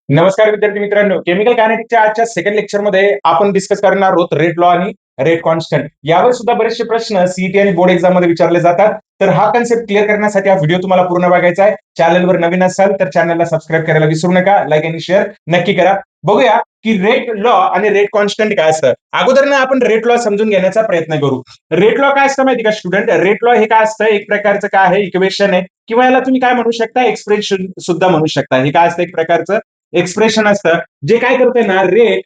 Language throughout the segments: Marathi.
नमस्कार विद्यार्थी मित्रांनो, केमिकल कायनेटिक्सच्या आजच्या सेकंड लेक्चरमध्ये आपण डिस्कस करणार आहोत रेट लॉ आणि रेट कॉन्स्टंट. यावर सुद्धा बरेचसे प्रश्न सीईटी आणि बोर्ड एक्झाम मध्ये विचारले जातात. तर हा कन्सेप्ट क्लिअर करण्यासाठी हा व्हिडिओ तुम्हाला पूर्ण बघायचा आहे. चॅनलवर नवीन असाल तर चॅनलला सबस्क्राईब करायला विसरू नका. लाईक आणि शेअर नक्की करा. बघूया की रेट लॉ आणि रेट कॉन्स्टंट काय असतं. अगोदर ना आपण रेट लॉ समजून घेण्याचा प्रयत्न करू. रेट लॉ काय असतं माहिती का स्टुडंट? रेट लॉ हे काय असतं, एक प्रकारचं काय आहे, इक्वेशन आहे किंवा याला तुम्ही काय म्हणू शकता, एक्सप्रेशन सुद्धा म्हणू शकता. हे काय असतं, एक प्रकारचं एक्सप्रेशन असतं जे काय करतंय ना, रेट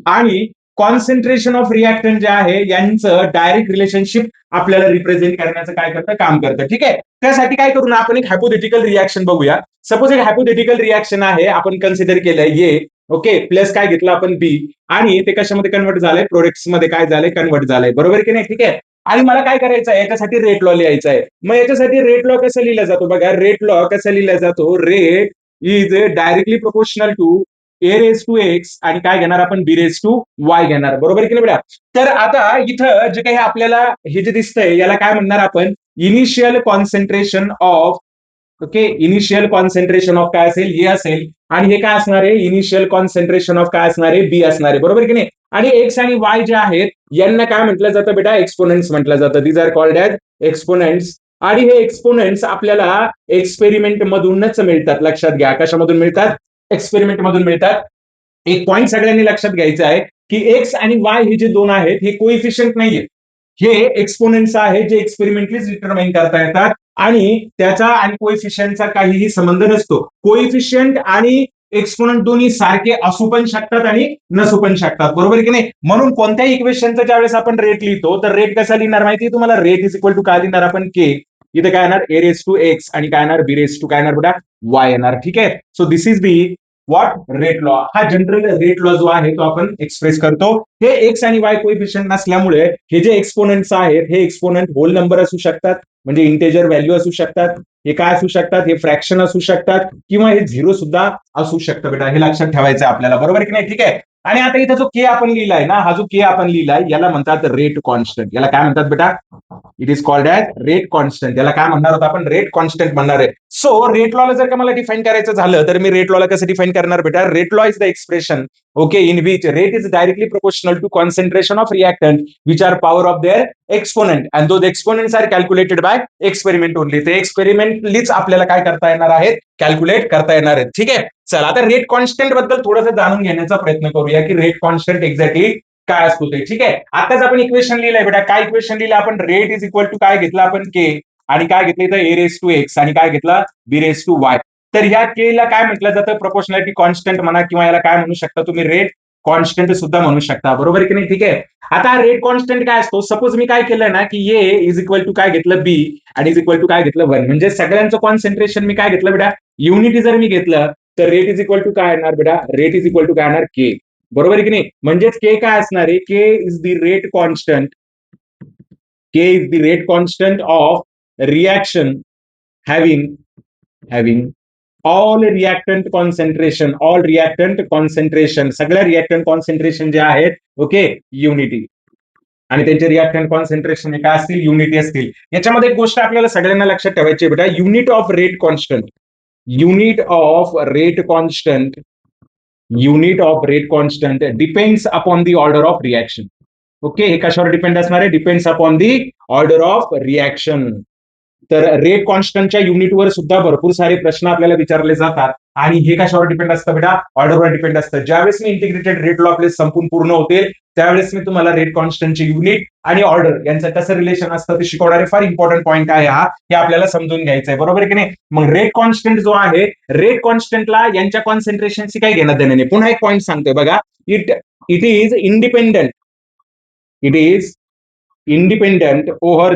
आणि कॉन्सन्ट्रेशन ऑफ रिएक्टंट जे आहे यांचं डायरेक्ट रिलेशनशिप आपल्याला रिप्रेझेंट करण्याचं काय करतं, काम करतं. ठीक आहे. त्यासाठी काय करू ना, आपण एक हायपोथेटिकल रिएक्शन बघूया. सपोज एक हायपोथेटिकल रिएक्शन आहे, आपण कन्सिडर केलंय ए, ओके, प्लस काय घेतलं आपण बी, आणि ते कशामध्ये कन्वर्ट झालंय, प्रोडक्ट्स मध्ये काय झालंय, कन्वर्ट झालंय. बरोबर की नाही? ठीक आहे. आणि मला काय करायचं आहे, याच्यासाठी रेट लॉ लिहायचा आहे. मग याच्यासाठी रेट लॉ कसं लिहिला जातो बघा. रेट लॉ कसा लिहिला जातो, rate is directly proportional to A raise to X आणि काय घेणार आपण, बी रेस टू वाय घेणार. बरोबर की नाही बेटा? तर आता इथं जे काही आपल्याला हे जे दिसतंय याला काय म्हणणार आपण, initial concentration of, okay, initial concentration of काय असेल, ए असेल, आणि हे काय असणार आहे, इनिशियल कॉन्सन्ट्रेशन ऑफ काय असणार आहे, बी असणार आहे. बरोबर की नाही? आणि एक्स आणि वाय जे आहेत यांना काय म्हटलं जातं बेटा, एक्सपोनेंट्स म्हटलं जातं. These are called as exponents. आणि हे एक्सपोनेंट्स आपल्याला एक्सपेरिमेंट मधूनच मिळतात. लक्षात घ्या, कशामधून मिळतात, एक्सपेरिमेंट मधून मिळतात. एक पॉईंट सगळ्यांनी लक्षात घ्यायचा आहे की एक्स आणि वाय हे जे दोन आहेत हे कोइफिशियंट नाहीये, हे एक्सपोनेंट्स आहेत जे एक्सपेरिमेंटली डिटरमाइन करता येतात. आणि त्याचा आणि कोइफिशियंटचा काहीही संबंध नसतो. कोइफिशियंट आणि एक्सपोनंट दोन्ही सारखे असू पण शकतात आणि नसू पण शकतात. बरोबर की नाही? म्हणून कोणत्याही इक्वेशनचा ज्यावेळेस आपण रेट लिहितो तर रेट कसा लिहिणार माहिती आहे तुम्हाला, रेट इज इक्वल टू काय लिहिणार आपण, के. इथे काय येणार, ए रेस टू एक्स, आणि काय येणार, बी रेस टू काय येणार बेटा, वाय येणार. ठीक आहे. So this is the what, rate law. हा जनरल रेट लॉ जो आहे तो आपण एक्सप्रेस करतो. हे एक्स आणि वाय कोइफिशियंट नसल्यामुळे हे जे एक्सपोनेंट्स आहेत हे एक्सपोनेंट होल नंबर असू शकतात, म्हणजे इंटेजर व्हॅल्यू असू शकतात, हे काय असू शकतात, हे फ्रॅक्शन असू शकतात, किंवा हे झिरो सुद्धा असू शकतं बेटा. हे लक्षात ठेवायचं आहे आपल्याला. बरोबर की नाही? ठीक आहे. आणि आता इथं जो के आपण लिहिलाय ना, हा जो के आपण लिहिलाय याला म्हणतात रेट कॉन्स्टंट. याला काय म्हणतात बेटा, it is called as rate constant. याला काय म्हणणार होतं आपण, रेट कॉन्स्टंट म्हणणार आहे. सो रेट लॉला जर का मला डिफाईन करायचं झालं तर मी रेट लॉला कसं डिफाईन करणार बेटा, rate law is the expression, okay, in which rate is directly proportional to concentration of reactant which are power of their exponent and those exponents are calculated by experiment only. ते एक्सपेरिमेंटलीच आपल्याला काय करता येणार आहेत, कॅल्क्युलेट करता येणार आहेत. ठीक आहे. चला आता रेट कॉन्स्टंट बद्दल थोडंसं जाणून घेण्याचा प्रयत्न करूया की रेट कॉन्स्टंट एक्झॅक्टली काय असतो ते. ठीक आहे. आताच आपण इक्वेशन लिहिलंय बेटा. काय इक्वेशन लिहिलं आपण, रेट इज इक्वल टू काय घेतलं आपण, के, आणि काय घेतलं इथं, ए रेस टू एक्स, आणि काय घेतला, बी रेस टू वाय. तर ह्या के ला काय म्हटलं जातं, प्रोपोर्शनॅलिटी कॉन्स्टंट म्हणा, किंवा याला काय म्हणू शकता तुम्ही, रेट कॉन्स्टंट सुद्धा म्हणू शकता. बरोबर की नाही? ठीक आहे. आता रेट कॉन्स्टंट काय असतो, सपोज मी काय केलं ना की ए इज इक्वल टू काय घेतलं, बी, आणि इज इक्वल टू काय घेतलं, वन. म्हणजे सगळ्यांचं कॉन्सन्ट्रेशन मी काय घेतलं बेटा, युनिटी जर मी घेतलं तर रेट इज इक्वल टू काय येणार बेटा, रेट इज इक्वल टू काय येणार, के. बरोबर की नाही? म्हणजेच के काय असणार आहे, K is the rate constant, K is the rate constant of reaction having all reactant concentration, सगळ्या रिएक्टंट कॉन्सन्ट्रेशन जे आहेत, ओके, युनिटी. आणि त्यांचे रिएक्टंट कॉन्सन्ट्रेशन काय असतील, युनिटी असतील. याच्यामध्ये एक गोष्ट आपल्याला सगळ्यांना लक्षात ठेवायची आहे बेटा, unit of rate constant unit of rate constant depends upon the order of reaction. Okay, हे कशावर डिपेंड असणार आहे, depends upon the order of reaction. तर रेट कॉन्स्टंटच्या युनिटवर सुद्धा भरपूर सारे प्रश्न आपल्याला विचारले जातात. आणि हे कशावर डिपेंड असतं बेटा, ऑर्डरवर डिपेंड असतं. ज्यावेळेस मी इंटिग्रेटेड रेट लॉ आपले संपून पूर्ण होतील त्यावेळेस मी तुम्हाला रेट कॉन्स्टंटचे युनिट आणि ऑर्डर यांचं कसं रिलेशन असतं ते शिकवणारे फार इम्पॉर्टंट पॉईंट आहे हा, हे आपल्याला समजून घ्यायचं आहे. बरोबर की नाही? मग रेट कॉन्स्टंट जो आहे, रेट कॉन्स्टंटला यांच्या कॉन्सन्ट्रेशनशी काही घेणं देणं नाही. पुन्हा एक पॉईंट सांगतोय बघा, it it is independent it is independent over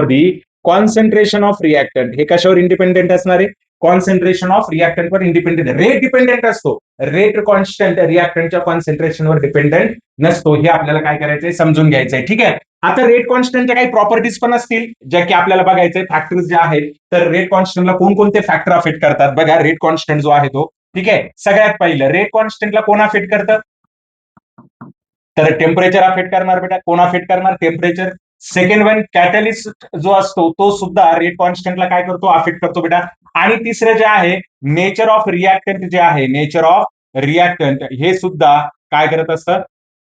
the concentration of reactant. हे कशावर इंडिपेंडेंट असणार आहे, कॉन्सन्ट्रेशन ऑफ रिएक्टंट वर इंडिपेंडेंट. रेट डिपेंडेंट असतो, रेट कॉन्स्टंट रिएक्टंटच्या कॉन्सन्ट्रेशनवर डिपेंडेंट नसतो. हे आपल्याला काय करायचंय, समजून घ्यायचंय. ठीक आहे. आता रेट कॉन्स्टंटच्या काही प्रॉपर्टीज पण असतील ज्या की आपल्याला बघायचंय, फॅक्टर्स जे आहेत. तर रेट कॉन्स्टंटला कोणकोणते फॅक्टर अफेक्ट करतात बघा, रेट कॉन्स्टंट जो आहे तो. ठीक आहे. सगळ्यात पहिलं रेट कॉन्स्टंटला कोण अफेक्ट करतं, तर टेम्परेचर अफेक्ट करणार बेटा. कोण अफेक्ट करणार, टेम्परेचर. सेकंड वन कॅटलिस्ट जो असतो तो सुद्धा रेट कॉन्स्टंटला काय करतो, अफेक्ट करतो बेटा. आणि तिसरं जे आहे नेचर ऑफ रिॲक्टंट जे आहे, नेचर ऑफ रिॲक्टंट हे सुद्धा काय करत असतं,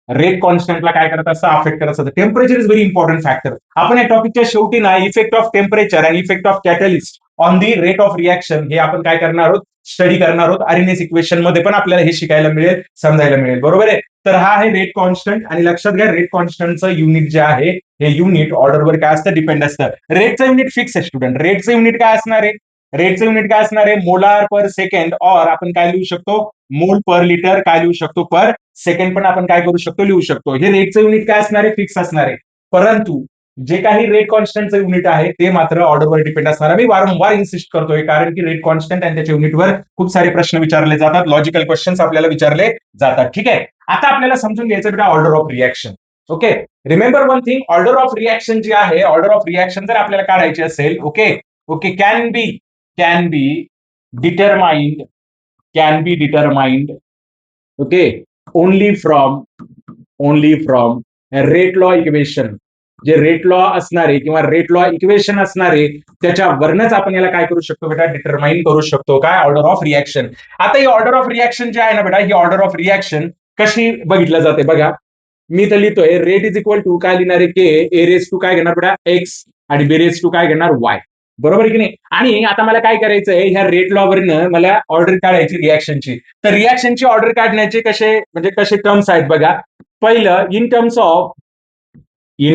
रेट कॉन्स्टंटला काय करत असतं, अफेक्ट करत असतं. Temperature is very important factor. आपण या टॉपिकच्या शेवटी ना इफेक्ट ऑफ टेम्परेचर आणि effect of catalyst on the rate of reaction हे आपण काय करणार आहोत, स्टडी करणार आहोत. आर्हेनियस इक्वेशन मध्ये पण आपल्याला हे शिकायला मिळेल, समजायला मिळेल. बरोबर आहे. तर हा आहे रेट कॉन्स्टंट. आणि लक्षात घ्या रेट कॉन्स्टंटचं युनिट जे आहे हे युनिट ऑर्डरवर काय असतं, डिपेंड असतं. रेटचं युनिट फिक्स आहे स्टुडंट. रेटचं युनिट काय असणार आहे, रेटचं युनिट काय असणार आहे, मोलार पर सेकंड, और आपण काय लिहू शकतो, मोल पर लिटर काय लिहू शकतो, पर सेकंड पण आपण काय करू शकतो, लिहू शकतो. हे रेटचं युनिट काय असणार आहे, फिक्स असणार आहे. परंतु जे काही रेट कॉन्स्टंटचं युनिट आहे ते मात्र ऑर्डरवर डिपेंड असणार आहे. मी वारंवार इन्सिस्ट करतोय कारण की रेट कॉन्स्टंट आणि त्याच्या युनिटवर खूप सारे प्रश्न विचारले जातात, लॉजिकल क्वेश्चन्स आपल्याला विचारले जातात. ठीक आहे. आता आपल्याला समजून घ्यायचं बेटा order of reaction. Okay, remember one thing, order of reaction जी आहे, ऑर्डर ऑफ रिॲक्शन जर आपल्याला काढायची असेल, okay okay, can be determined, okay, only from rate law equation. जे रेट लॉ असणारे किंवा रेट लॉ इक्वेशन असणारे त्याच्यावरनच आपण याला काय करू शकतो बेटा, डिटरमाइन करू शकतो. काय, ऑर्डर ऑफ रिॲक्शन. आता ही ऑर्डर ऑफ रिॲक्शन जी आहे ना बेटा, ही ऑर्डर ऑफ रिॲक्शन कशी बघितलं जाते बघा. मी तर लिहितोय रेट इज इक्वल टू काय लिहिणार आहे, के, ए रेस टू काय घेणार बेटा, एक्स, आणि बी रेस टू काय घेणार, वाय. बरोबर की नाही. आणि आता मला काय करायचंय, ह्या रेट लॉ वरनं मला ऑर्डर काढायची रिॲक्शनची. तर रिॲक्शनची ऑर्डर काढण्याचे कसे म्हणजे कसे टर्म्स आहेत बघा. पहिलं इन टर्म्स ऑफ ए.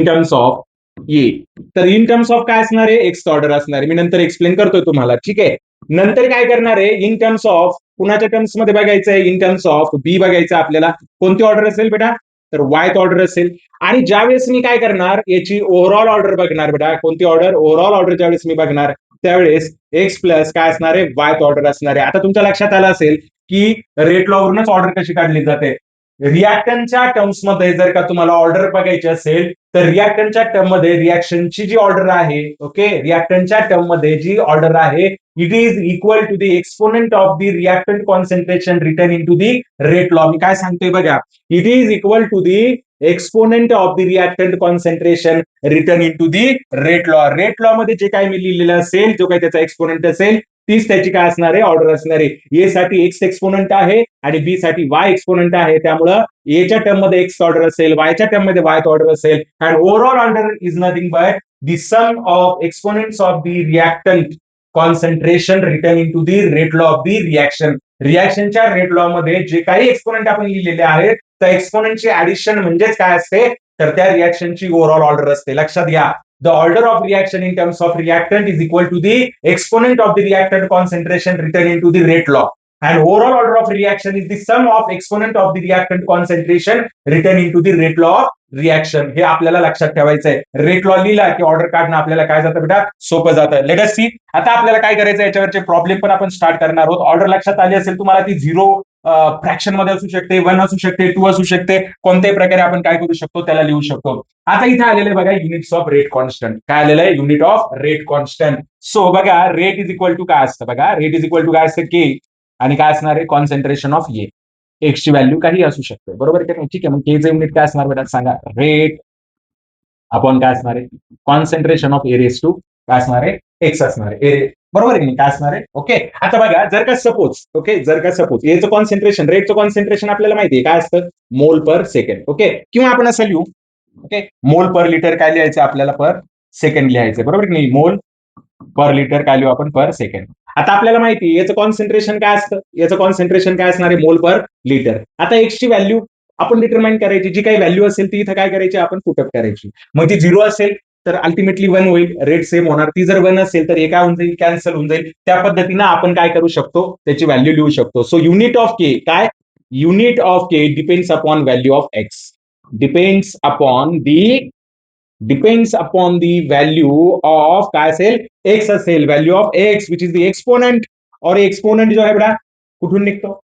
तर इन टर्म्स ऑफ काय असणार आहे, एक्स ऑर्डर असणार आहे. मी नंतर एक्सप्लेन करतोय तुम्हाला. ठीक आहे. नंतर काय करणार आहे, इन टर्म्स ऑफ कुणाच्या टर्म्स मध्ये बघायचं आहे, इन टर्म्स ऑफ बी बघायचं आपल्याला. कोणती ऑर्डर असेल बेटा, तर वाय ऑर्डर असेल. आणि ज्यावेळेस मी काय करणार, याची ओव्हरऑल ऑर्डर बघणार बेटा. कोणती ऑर्डर, ओव्हरऑल ऑर्डर ज्यावेळेस मी बघणार त्यावेळेस एक्स प्लस काय असणार आहे, वाय ऑर्डर असणार आहे. आता तुमच्या लक्षात आलं असेल की रेट लॉ वरूनच ऑर्डर कशी काढली जाते. रिॲक्टंटच्या टर्म्स मध्ये जर का तुम्हाला ऑर्डर बघायची असेल तर रिॲक्टंटच्या टर्म मध्ये रिॲक्शनची जी ऑर्डर आहे, ओके, रिॲक्टंटच्या टर्म मध्ये जी ऑर्डर आहे, it is equal to the exponent of the reactant concentration written in to the rate law. मी काय सांगतोय बघा, it is equal to the exponent of the reactant concentration written in to the rate law. Rate law मध्ये जे काही मी लिहिलेलं असेल, जो काही त्याचा एक्सपोनेंट असेल, तीच त्याची काय असणार आहे, ऑर्डर असणार आहे. ए साठी एक्स एक्सपोनंट आहे आणि बी साठी वाय एक्सपोनंट आहे. त्यामुळं एच्या टर्म मध्ये एक्स ऑर्डर असेल, वायच्या टर्म मध्ये वाय ऑर्डर असेल. And overall order is nothing but the sum of exponents of the reactant concentration written in to the rate law of the reaction. रिॲक्शनच्या रेट लॉ मध्ये जे काही एक्सपोनेंट आपण लिहिलेले आहेत त्या एक्सपोनेंटचे ऍडिशन म्हणजेच काय असते, तर त्या रिॲक्शनची ओव्हरऑल ऑर्डर असते. लक्षात घ्या, the order of reaction in terms of reactant is equal to the exponent of the reactant concentration written into the rate law, and overall order of reaction is the sum of exponent of the reactant concentration written into the rate law of reaction. हे आपल्याला लक्षात ठेवायचं आहे. रेट लॉ लिहिला की ऑर्डर काढणं आपल्याला काय जातं बेटा, सोपं जातं. Let us see. आता आपल्याला काय करायचं, याच्यावरचे प्रॉब्लेम पण आपण स्टार्ट करणार आहोत. ऑर्डर लक्षात आली असेल तुम्हाला, ती 0 फ्रॅक्शन मध्ये असू शकते, 1 असू शकते, 2 असू शकते. कोणत्याही प्रकारे आपण काय करू शकतो, त्याला लिहू शकतो. आता इथे आलेलं आहे बघा युनिट्स ऑफ रेट कॉन्स्टंट. काय आलेलं आहे, unit of rate constant. So बघा रेट इज इक्वल टू काय असतं बघा, रेट इज इक्वल टू काय असतं, के, आणि काय असणार आहे, कॉन्सन्ट्रेशन ऑफ ए. एक्स ची व्हॅल्यू काही असू शकते. बरोबर की नाही. ठीक आहे. मग केचं युनिट काय असणार बेटा, सांगा. रेट आपण काय असणार आहे, concentration of A raise to काय असणार आहे, एक्स असणार आहे. बरोबर आहे की नाही, काय असणार आहे. ओके. आता बघा, जर का सपोज, ओके, जर का सपोज एचं कॉन्सन्ट्रेशन, रेटचं कॉन्सन्ट्रेशन आपल्याला माहिती आहे काय असतं, मोल पर सेकंड. ओके, किंवा आपण असं लिहू, ओके, मोल पर लिटर काय लिहायचं आपल्याला, पर सेकंड लिहायचं. बरोबर की नाही, मोल पर लिटर काय लिहू आपण, पर सेकंड. आता आपल्याला माहिती याचं कॉन्सन्ट्रेशन काय असतं, याचं कॉन्सन्ट्रेशन काय असणार आहे, मोल पर लिटर. आता एक्स ची व्हॅल्यू आपण डिटरमाइन करायची, जी काही व्हॅल्यू असेल ती इथं काय करायची, आपण पुटअप करायची. मग ती 0 असेल तर अल्टिमेटली 1 होईल, रेट सेम होणार. ती जर 1 असेल तर हे काय होऊन जाईल, कॅन्सल होऊन जाईल. त्या पद्धतीनं आपण काय करू शकतो, त्याची व्हॅल्यू लिहू शकतो. सो युनिट ऑफ के काय, unit of K depends upon value of x, depends upon the value of काय असेल, एक्स असेल, value of x which is the exponent. और एक्सपोनंट जो आहे बेटा कुठून निघतो,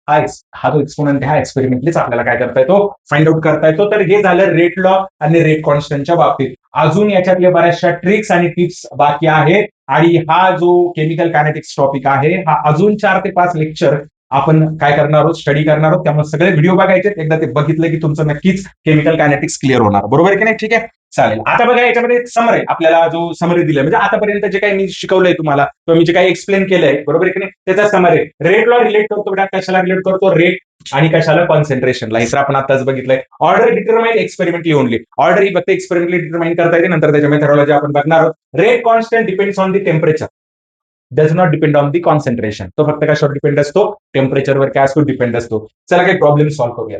हा जो एक्सपोनंट हा एक्सपेरिमेंटलीच आपल्याला काय करता येतो, फाइंड आउट करता येतो. तर हे झालं रेट लॉ आणि रेट कॉन्स्टंटच्या बाबतीत. अजून याच्यातल्या बऱ्याचशा ट्रिक्स आणि टिप्स बाकी आहेत. आणि हा जो केमिकल कायनेटिक्स टॉपिक आहे हा अजून 4 ते 5 लेक्चर आपण काय करणार आहोत, स्टडी करणार आहोत. त्यामुळे सगळे व्हिडिओ बघायचे. एकदा ते बघितलं की तुमचं नक्कीच केमिकल कायनेटिक्स क्लिअर होणार. बरोबर की नाही. ठीक आहे. चालेल. आता बघा याच्यामध्ये समरी आपल्याला जो समरी दिलाय म्हणजे आतापर्यंत जे काही मी शिकवलंय तुम्हाला किंवा मी जे काही एक्सप्लेन केलंय बरोबर आहे की नाही त्याचा समरी रेट लॉ रिलेट करतो बेटा कशाला रिलेट करतो रेट आणि कशाला कॉन्सन्ट्रेशनला हे तर आपण आताच बघितलंय. Order determine experimentally only order ही फक्त एक्सपेरिमेंटली डिटरमाइन करता येते नंतर त्याच्या मेथडॉलॉजी आपण बघणार आहोत. Rate constant depends on the temperature does not depend on the concentration तो फक्त कशावर डिपेंड असतो टेम्परेचरवर काय असतो डिपेंड असतो. चला काही प्रॉब्लेम सॉल्व्ह करूया.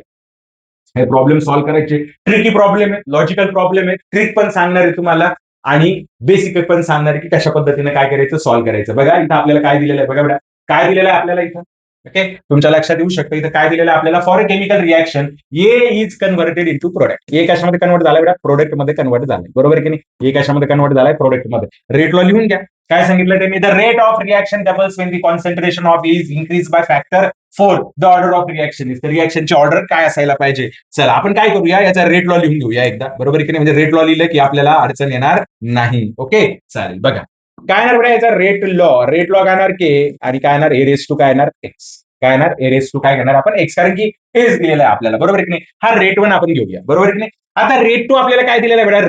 हे प्रॉब्लेम सॉल्व्ह करायचे ट्रिकी प्रॉब्लेम आहे लॉजिकल प्रॉब्लेम आहे ट्रिक पण सांगणार आहे तुम्हाला आणि बेसिक पण सांगणार आहे की कशा पद्धतीने काय करायचं सॉल्व्ह करायचं. बघा इथं आपल्याला काय दिलेलं आहे बघा बेटा काय दिलेलं आहे आपल्याला इथं ओके तुमच्या लक्षात येऊ शकतं इथं काय दिलेलं आहे आपल्याला for a chemical reaction A is converted into product ए कशामध्ये कन्वर्ट झाला बेटा प्रोडक्ट मध्ये कन्वर्ट झालाय बरोबर की नाही ए कशामध्ये कन्वर्ट झालाय प्रोडक्ट मध्ये रेट लॉ लिहून घ्या. काय सांगितलं त्यांनी the rate of reaction doubles when the concentration of is increase by factor 4 the order of reaction is रिएक्शनची ऑर्डर काय असायला पाहिजे. चला आपण काय करूया याचा रेट लॉ लिहून घेऊया एकदा बरोबर की नाही म्हणजे रेट लॉ लिहिलं की आपल्याला अडचण येणार नाही. ओके चालेल बघा काय येणार बघा याचा रेट लॉ काय येणार के आणि काय येणार ए रेस टू काय येणार एक्स काय येणार ए रेस टू काय घेणार आपण एक्स कारण की हेच दिलेलं आहे आपल्याला बरोबर की नाही हा रेट वन आपण घेऊया बरोबर की नाही. आता रेट टू आपल्याला काय दिलेलं आहे बेटा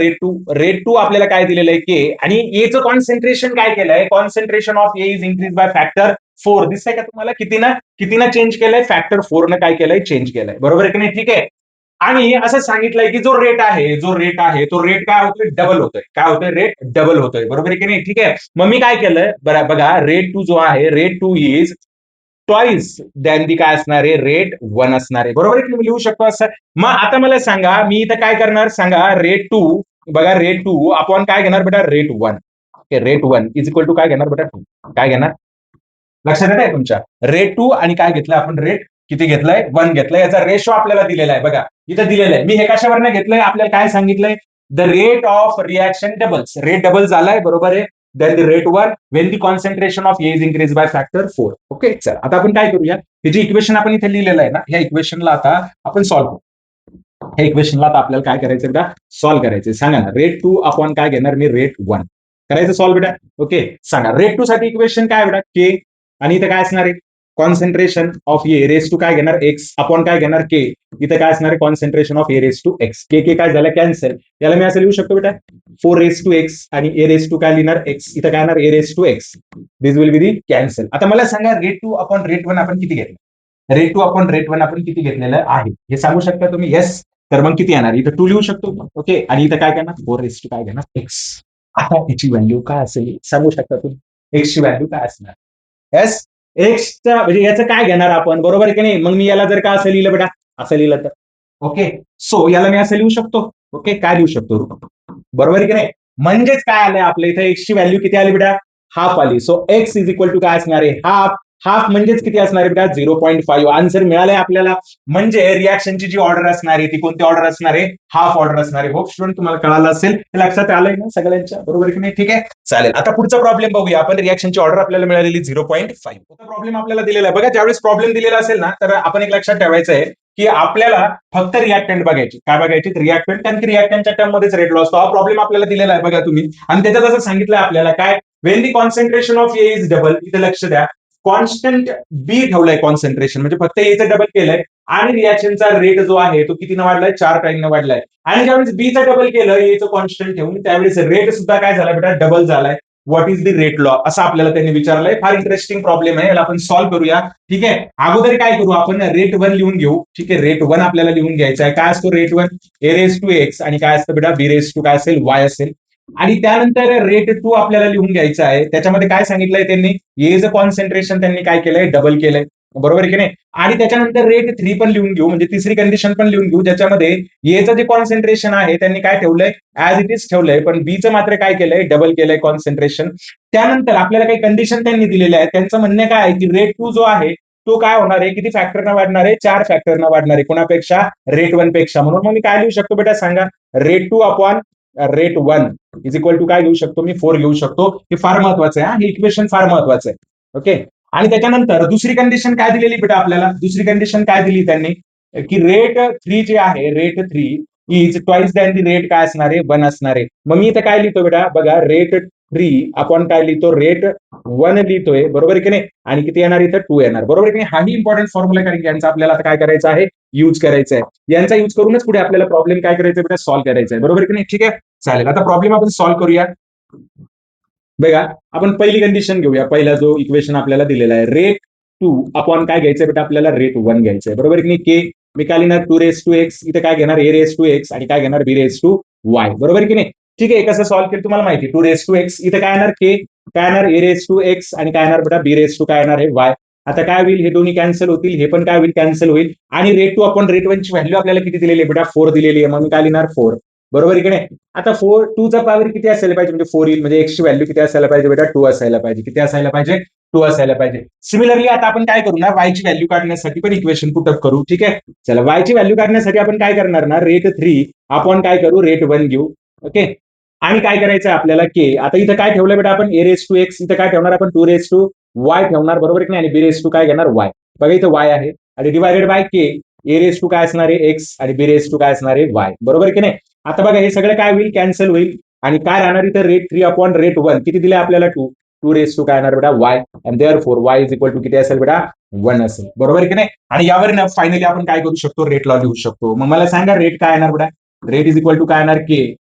रेट टू आपल्याला काय दिलेलं आहे के आणि एचं कॉन्सन्ट्रेशन काय केलंय concentration of A is increase by factor 4 दिसतंय का तुम्हाला कितीनं चेंज केलंय फॅक्टर 4 न काय केलंय चेंज केलंय बरोबर आहे की नाही ठीक आहे. आणि असं सांगितलंय की जो रेट आहे तो रेट काय होतोय डबल होतोय काय होतोय रेट डबल होतोय बरोबर आहे की नाही ठीक आहे. मग मी काय केलंय बघा रेट टू जो आहे rate two is twice than the काय असणार आहे रेट वन असणार आहे बरोबर आहे की मी लिहू शकतो असं. मग आता मला सांगा मी इथं काय करणार सांगा रेट टू बघा रेट टू आपण काय घेणार बेटा rate one okay rate one is equal to काय घेणार बेटा टू काय घेणार लक्षात येत आहे तुमच्या रेट टू आणि काय घेतलं आपण रेट किती घेतलंय वन घेतलंय याचा रेशो आपल्याला दिलेला आहे बघा इथं दिलेलं आहे मी हे कशावर घेतलंय आपल्याला काय सांगितलंय the rate of reaction doubles rate double झालाय बरोबर आहे then the rate 1 when the concentration of A is increased by factor 4 okay चल आता आपण काय करूया हे जे इक्वेशन आपण इथे लिहिलेलं आहे ना या इक्वेशनला आता आपण सॉल्व्ह करू ह्या इक्वेशनला आता आपल्याला काय करायचं एकदा सॉल्व्ह करायचं सांगा ना रेट टू आपण काय घेणार मी रेट वन करायचं सॉल्व्ह बेटा ओके सांगा रेट टू साठी इक्वेशन काय बेटा के आणि इथे काय असणार आहे concentration of A raise to काय घेणार एक्स आपण काय घेणार के इथे काय असणार आहे concentration of A raise to X K काय झालं कॅन्सल याला मी असं लिहू शकतो बेटा 4 रेस टू एक्स आणि ए रेस टू काय लिहिणार एक्स इथं काय येणार A raise to X this will be the cancel. आता मला सांगा rate two upon rate one आपण किती घेतलं rate two upon rate one आपण किती घेतलेलं आहे हे सांगू शकता तुम्ही येस तर मग किती येणार इथं टू लिहू शकतो ओके आणि इथं काय करणार 4 रेस टू काय घेणार एक्स. आता याची व्हॅल्यू काय असेल सांगू शकता तुम्ही एक्सची व्हॅल्यू काय असणार येस एक्सचा म्हणजे याचं काय घेणार आपण बरोबर आहे की नाही. मग मी याला जर का असं लिहिलं बेटा असं लिहिलं तर ओके सो याला मी असं लिहू शकतो ओके काय लिहू शकतो बरोबर आहे की नाही म्हणजेच काय आलंय आपल्या इथे एक्स ची व्हॅल्यू किती आली बेटा हाफ आली so X is equal to काय असणार आहे हाफ हाफ म्हणजेच किती असणार आहे बेटा 0.5 आन्सर मिळालाय आपल्याला म्हणजे रिएक्शनची जी ऑर्डर असणार आहे ती कोणती ऑर्डर असणार आहे हाफ ऑर्डर असणार आहे. होप स्टुडंट तुम्हाला कळालं असेल लक्षात आलंय ना सगळ्यांच्या बरोबर की नाही ठीक आहे चालेल. आता पुढचा प्रॉब्लेम बघूया आपण रिएक्शनची ऑर्डर आपल्याला मिळालेली 0.5 प्रॉब्लेम आपल्याला दिलेला आहे बघा ज्यावेळेस प्रॉब्लेम दिलेला असेल ना तर आपण एक लक्षात ठेवायचं आहे की आपल्याला फक्त रिएक्टंट बघायची काय बघायची रिएक्टंट कारण की रिएक्टंटच्या टर्म मध्येच रेट लॉस हा प्रॉब्लेम आपल्याला दिलेला आहे बघा तुम्ही आणि त्याच्यात असं सांगितलंय आपल्याला काय when the concentration of A is double इथे लक्ष द्या कॉन्स्टंट बी ठेवलंय कॉन्सन्ट्रेशन म्हणजे फक्त एचं डबल केलंय आणि रिएक्शनचा रेट जो आहे तो कितीनं वाढलाय 4 टाईमनं वाढलाय आणि ज्यावेळेस बीचं डबल केलं एचं कॉन्स्टंट ठेवून त्यावेळेस रेट सुद्धा काय झाला बेटा डबल झालाय. What is the rate law असं आपल्याला त्यांनी विचारलंय फार इंटरेस्टिंग प्रॉब्लेम आहे याला आपण सॉल्व्ह करूया ठीक आहे. अगोदर काय करू आपण रेट वन लिहून घेऊ ठीक आहे रेट वन आपल्याला लिहून घ्यायचा आहे काय असतो rate one A raise to X आणि काय असतं बेटा बी रेस टू काय असेल वाय असेल आणि त्यानंतर रेट टू आपल्याला लिहून घ्यायचं आहे त्याच्यामध्ये काय सांगितलंय त्यांनी एचं कॉन्सन्ट्रेशन त्यांनी काय केलंय डबल केलंय बरोबर की नाही आणि त्याच्यानंतर रेट थ्री पण लिहून घेऊ म्हणजे तिसरी कंडिशन पण लिहून घेऊ ज्याच्यामध्ये एचं जे कॉन्सन्ट्रेशन आहे त्यांनी काय ठेवलंय ऍज इट इज ठेवलंय पण बीचं मात्र काय केलंय डबल केलंय कॉन्सन्ट्रेशन. त्यानंतर आपल्याला काही कंडिशन त्यांनी दिलेल्या आहेत त्यांचं म्हणणं काय आहे की रेट टू जो आहे तो काय होणार आहे किती फॅक्टरनं वाढणार आहे 4 फॅक्टरनं वाढणार आहे कोणापेक्षा रेट वन पेक्षा म्हणून मग मी काय लिहू शकतो बेटा सांगा rate two upon rate one is equal to काय घेऊ शकतो मी 4 घेऊ शकतो हे फार महत्वाचं आहे हे इक्वेशन फार महत्वाचं आहे ओके. आणि त्याच्यानंतर दुसरी कंडिशन काय दिलेली बेटा आपल्याला दुसरी कंडिशन काय दिली त्यांनी की रेट थ्री जे आहे rate three is twice than the rate काय असणार आहे वन असणार आहे. मग मी इथं काय लिहितो बेटा बघा रेट 3 आपण काय लिहितो, रेट 1 लिहितोय, बरोबर की नाही, आणि किती येणार इथं 2 येणार, बरोबर की नाही. हाही इम्पॉर्टंट फॉर्म्युला कारण की यांचा आपल्याला आता काय करायचं आहे, यूज करायचा आहे. यांचा यूज करूनच पुढे आपल्याला प्रॉब्लेम काय करायचा आहे, सॉल्व्ह करायचा आहे, बरोबर की नाही. ठीक आहे, चालेल. आता प्रॉब्लेम आपण सॉल्व्ह करूया. बघा, आपण पहिली कंडिशन घेऊया. पहिला जो इक्वेशन आपल्याला दिलेला आहे, रेट 2 आपण काय घ्यायचंय बेटा, आपल्याला रेट 1 घ्यायचंय, बरोबर की नाही. के मी काय लिहिणार, 2 रेस टू एक्स, इथे काय घेणार, ए रेस टू एक्स, आणि काय घेणार, बी रेस टू वाय, बरोबर की नाही. ठीक आहे, कसं सॉल्व्ह केलं तुम्हाला माहिती, 2 रेस टू एक्स, इथे काय येणार के, काय येणार ए रेस टू एक्स, आणि काय येणार बेटा बी रेस टू काय येणार आहे वाय. आता काय होईल, हे दोन्ही कॅन्सल होतील, हे पण काय होईल, कॅन्सल होईल. आणि रेट 2 आपण रेट 1 ची व्हॅल्यू आपल्याला किती दिलेली आहे बेटा, 4 दिलेली आहे, मग मी काय लिहिणार 4, बरोबर की नाही. आता 4 2 चा पॉवर किती असायला पाहिजे, म्हणजे 4 येईल, म्हणजे एक्स ची व्हॅल्यू किती असायला पाहिजे बेटा, 2 असायला पाहिजे. किती असायला पाहिजे, 2 असायला पाहिजे. सिमिलरली आता आपण काय करू ना, वाय ची व्हॅल्यू काढण्यासाठी पण इक्वेशन पुटअप करू. ठीक आहे, चला, वाय ची व्हॅल्यू काढण्यासाठी आपण काय करणार ना, रेट 3 आपण काय करू, रेट 1 घेऊ. ओके, आणि काय करायचं आपल्याला, के आता इथं काय ठेवलं बेटा आपण, ए रेस टू एक्स, इथं काय ठेवणार आपण, 2 रेस टू वाय ठेवणार, बरोबर की नाही, आणि बी रेस टू काय घेणार वाय. बघा इथं वाय आहे, आणि divided by K, A raise to काय असणार आहे एक्स, आणि बी रेस टू काय असणार आहे वाय, बरोबर की नाही. आता बघा हे सगळं काय होईल, कॅन्सल होईल, आणि काय राहणार इथं, रेट 3 अपॉन रेट 1 किती दिले आपल्याला, 2 2 रेस टू काय येणार बेटा वाय, आणि therefore Y is equal to किती असेल बेटा, 1 असेल, बरोबर की नाही. आणि यावर फायनली आपण काय करू शकतो, रेट लॉ लिहू शकतो. मग मला सांगा रेट काय येणार बेटा, रेट इज इक्वल टू काय येणार, के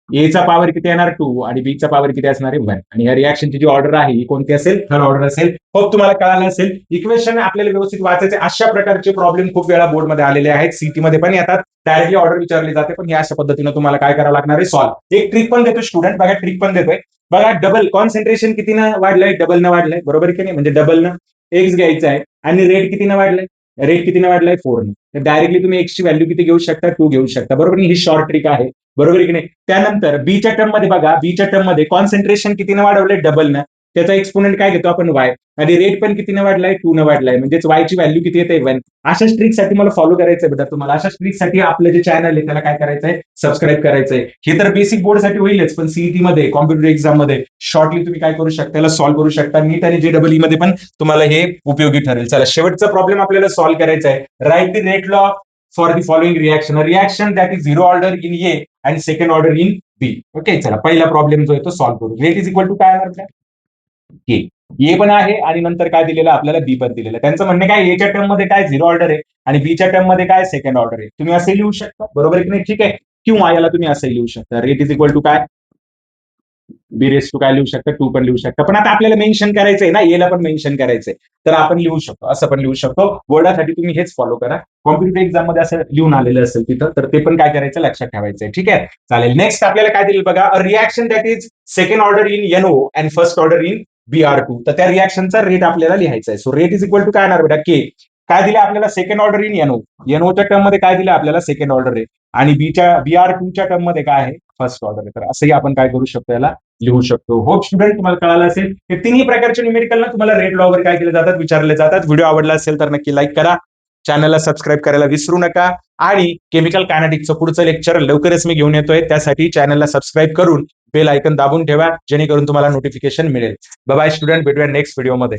ए चा पॉवर किती येणार 2, आणि बी चा पॉवर किती असणार आहे 1. आणि या रिएक्शनची जी ऑर्डर आहे ही कोणती असेल, थर्ड ऑर्डर असेल. होप तुम्हाला कळालं असेल. इक्वेशन आपल्याला व्यवस्थित वाचायचे. अशा प्रकारचे प्रॉब्लेम खूप वेळा बोर्डमध्ये आलेले आहेत, सीटी मध्ये पण येतात, डायरेक्टली ऑर्डर विचारली जाते, पण या अशा पद्धतीने तुम्हाला काय करावं लागणार आहे, सॉल्व्ह. एक ट्रिक पण देतो स्टुडंट, बघा ट्रिक पण देतोय. बघा, डबल कॉन्सन्ट्रेशन कितीनं वाढलंय, डबल न वाढलंय, बरोबर की नाही, म्हणजे डबल न एक्स घ्यायचा आहे, आणि रेट कितीनं वाढलाय, रेट कितीनं वाढलाय 4 न. तर डायरेक्टली तुम्ही एक्स ची व्हॅल्यू किती घेऊ शकता, 2 घेऊ शकता, बरोबर. ही शॉर्ट ट्रिक आहे, बरोबर की नाही. त्यानंतर बीच्या टर्म मध्ये बघा, बीच्या टर्म मध्ये कॉन्सन्ट्रेशन कितीनं वाढवलंय, डबल न, त्याचा एक्सपोनेंट काय घेतो आपण वाय, आणि रेट पण कितीनं वाढलाय, 2 न वाढलाय, म्हणजेच वाय ची व्हॅल्यू किती येते 1. अशा ट्रिकसाठी मला फॉलो करायचंय बेटा तुम्हाला. अशा ट्रिकसाठी आपलं जे चॅनल आहे त्याला काय करायचंय, सबस्क्राईब करायचंय. हे तर बेसिक बोर्डसाठी होईलच, पण सीईटी मध्ये, कॉम्पिटेटिव्ह एक्झाम मध्ये शॉर्टली तुम्ही काय करू शकता, त्याला सॉल्व्ह करू शकता. नीट आणि जेडब्ल्यू मध्ये पण तुम्हाला हे उपयोगी ठरेल. चला, शेवटचा प्रॉब्लेम आपल्याला सॉल्व्ह करायचा आहे. Write the rate law for the following reaction, reaction that is zero order in A and second order in B. Okay, चला, पहिला प्रॉब्लेम जो आहे तो सॉल्व्ह करू. रेट इज इक्वल टू काय येणार, के ए पण आहे, आणि नंतर काय दिलेलं आपल्याला, बी पण दिलेलं. त्यांचं म्हणणं काय, एच्या टर्म मध्ये काय झिरो ऑर्डर आहे, आणि बीच्या टर्म मध्ये काय सेकंड ऑर्डर आहे. तुम्ही असे लिहू शकता, बरोबर की नाही. ठीक आहे, किंवा याला तुम्ही असं लिहू शकता, रेट इज इक्वल टू काय, बी रेस टू काय लिहू शकता, 2 पण लिहू शकता. पण आता आपल्याला मेन्शन करायचंय ना, एला पण मेन्शन करायचंय, तर आपण लिहू शकतो, असं पण लिहू शकतो. बोर्डासाठी तुम्ही हेच फॉलो करा. कॉम्पिटेटिव्ह एक्झाम मध्ये असं लिहून आलेलं असेल तिथं, तर ते पण काय करायचं, लक्षात ठेवायचंय. ठीक आहे, चालेल. नेक्स्ट आपल्याला काय दिलं बघा, reaction that is second order in NO and first order in BR2. तर त्या रिएक्शनचा रेट आपल्याला लिहायचा आहे. So rate is equal to काय येणार बेटा, के काय दिलं आपल्याला, सेकंड ऑर्डर इन एनओ, एनओच्या टर्म मध्ये काय दिलं आपल्याला, सेकंड ऑर्डर आहे, आणि BR2 च्या टर्म मध्ये काय आहे, फर्स्ट ऑर्डर आहे. तर असंही आपण काय करू शकतो, याला लिहू शकतो. होप स्टुडंट तुम्हाला कळालं असेल. हे तिन्ही प्रकारचे न्यूमेरिकल ना तुम्हाला रेट लॉ वर काय केले जातात, विचारले जातात. व्हिडिओ आवडला असेल तर नक्की लाईक करा, चॅनलला सबस्क्राईब करायला विसरू नका, आणि केमिकल कायनेटिक्सचं पुढचं लेक्चर लवकरच मी घेऊन येतोय, त्यासाठी चॅनलला सबस्क्राईब करून बेल आयकन दाबून ठेवा, जेणेकरून तुम्हाला नोटिफिकेशन मिळेल. बाय स्टुडंट, भेटूया नेक्स्ट व्हिडिओमध्ये.